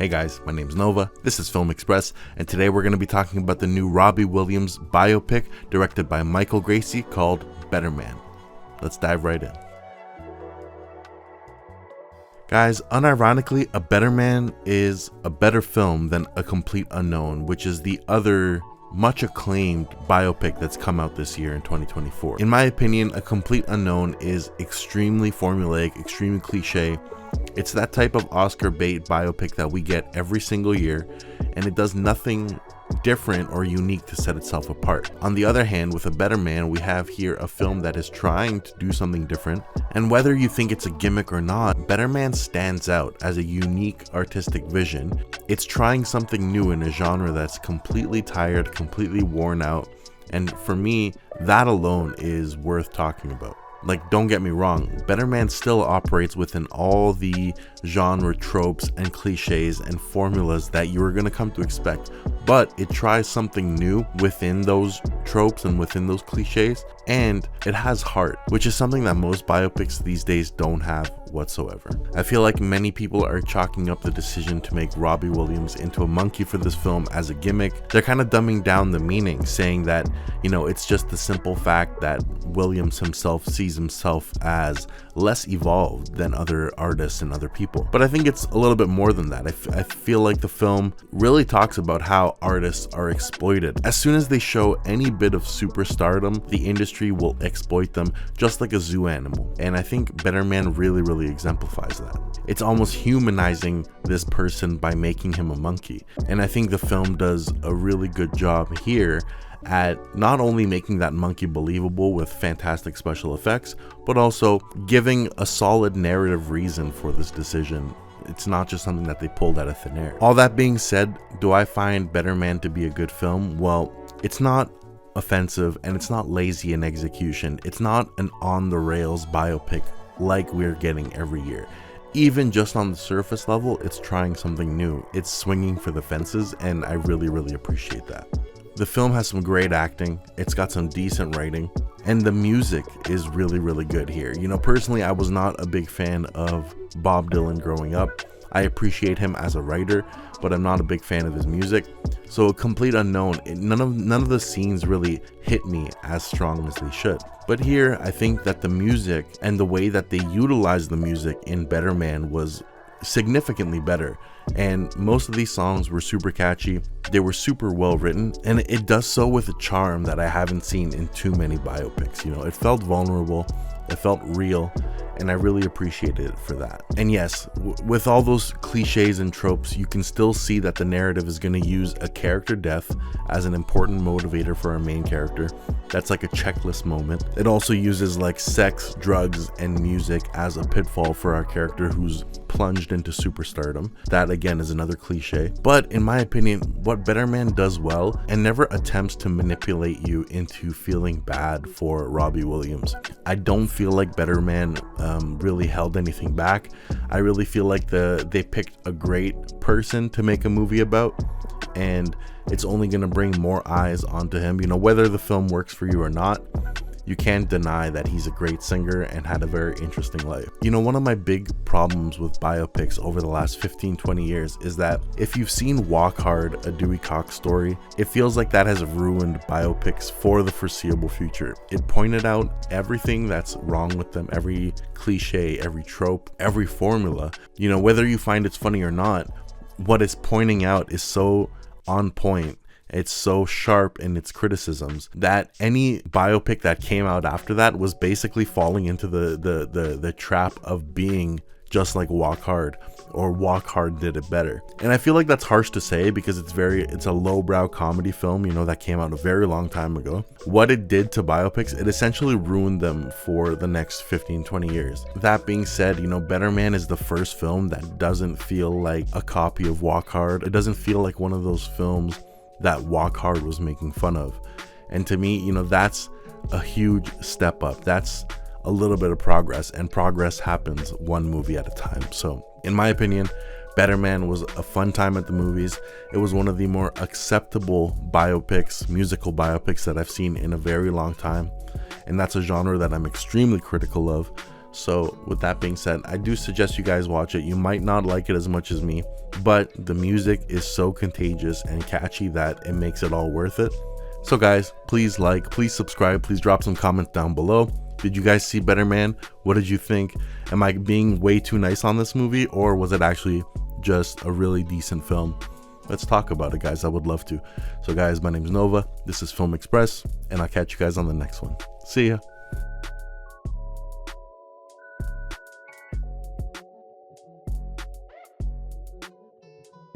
Hey guys, my name's Nova, this is Film Express, and today we're going to be talking about the new Robbie Williams biopic directed by Michael Gracey called Better Man. Let's dive right in. Guys, unironically, A Better Man is a better film than A Complete Unknown, which is the other much acclaimed biopic that's come out this year in 2024. In my opinion, A Complete Unknown is extremely formulaic, extremely cliche. It's that type of Oscar bait biopic that we get every single year, and it does nothing different or unique to set itself apart. On the other hand, with A Better Man, we have here a film that is trying to do something different, and whether you think it's a gimmick or not, Better Man stands out as a unique artistic vision. It's trying something new in a genre that's completely tired, completely worn out, and for me, that alone is worth talking about. Like, don't get me wrong, Better Man still operates within all the genre tropes and cliches and formulas that you're going to come to expect, but it tries something new within those tropes and within those cliches, and it has heart, which is something that most biopics these days don't have whatsoever. I feel like many people are chalking up the decision to make Robbie Williams into a monkey for this film as a gimmick. They're kind of dumbing down the meaning, saying that, it's just the simple fact that Williams himself sees himself as less evolved than other artists and other people. But I think it's a little bit more than that. I feel like the film really talks about how artists are exploited. As soon as they show any bit of superstardom, the industry will exploit them just like a zoo animal. And I think Better Man really exemplifies that. It's almost humanizing this person by making him a monkey. And I think the film does a really good job here at not only making that monkey believable with fantastic special effects, but also giving a solid narrative reason for this decision. It's not just something that they pulled out of thin air. All that being said, do I find Better Man to be a good film? Well, it's not offensive and it's not lazy in execution. It's not an on-the-rails biopic like we're getting every year. Even just on the surface level, it's trying something new. It's swinging for the fences, and I really appreciate that. The film has some great acting, it's got some decent writing, and the music is really good here. Personally, I was not a big fan of Bob Dylan growing up. I appreciate him as a writer, but I'm not a big fan of his music. So A Complete Unknown, none of the scenes really hit me as strong as they should. But here, I think that the music and the way that they utilized the music in Better Man was significantly better. And most of these songs were super catchy, they were super well written, and it does so with a charm that I haven't seen in too many biopics. It felt vulnerable, it felt real, and I really appreciated it for that. And yes, with all those cliches and tropes, you can still see that the narrative is going to use a character death as an important motivator for our main character. That's like a checklist moment. It also uses like sex, drugs, and music as a pitfall for our character who's plunged into superstardom. That again is another cliche. But in my opinion, what Better Man does well and never attempts to manipulate you into feeling bad for Robbie Williams. I don't feel like Better Man really held anything back. I really feel like they picked a great person to make a movie about, and it's only going to bring more eyes onto him. Whether the film works for you or not, you can't deny that he's a great singer and had a very interesting life. One of my big problems with biopics over the last 15-20 years is that if you've seen Walk Hard, a Dewey Cox story, it feels like that has ruined biopics for the foreseeable future. It pointed out everything that's wrong with them, every cliche, every trope, every formula. Whether you find it's funny or not, what it's pointing out is so on point. It's so sharp in its criticisms that any biopic that came out after that was basically falling into the trap of being just like Walk Hard, or Walk Hard did it better. And I feel like that's harsh to say because it's a lowbrow comedy film, that came out a very long time ago. What it did to biopics, it essentially ruined them for the next 15-20 years. That being said, Better Man is the first film that doesn't feel like a copy of Walk Hard. It doesn't feel like one of those films that Walk Hard was making fun of. And to me, that's a huge step up. That's a little bit of progress, and progress happens one movie at a time. So in my opinion, Better Man was a fun time at the movies. It was one of the more acceptable biopics, musical biopics that I've seen in a very long time, and that's a genre that I'm extremely critical of. So with that being said, I do suggest you guys watch it. You might not like it as much as me, but the music is so contagious and catchy that it makes it all worth it. So guys, please like, please subscribe, please drop some comments down below. Did you guys see Better Man? What did you think? Am I being way too nice on this movie, or was it actually just a really decent film? Let's talk about it, guys. I would love to. So guys, my name is Nova. This is Film Express, and I'll catch you guys on the next one. See ya.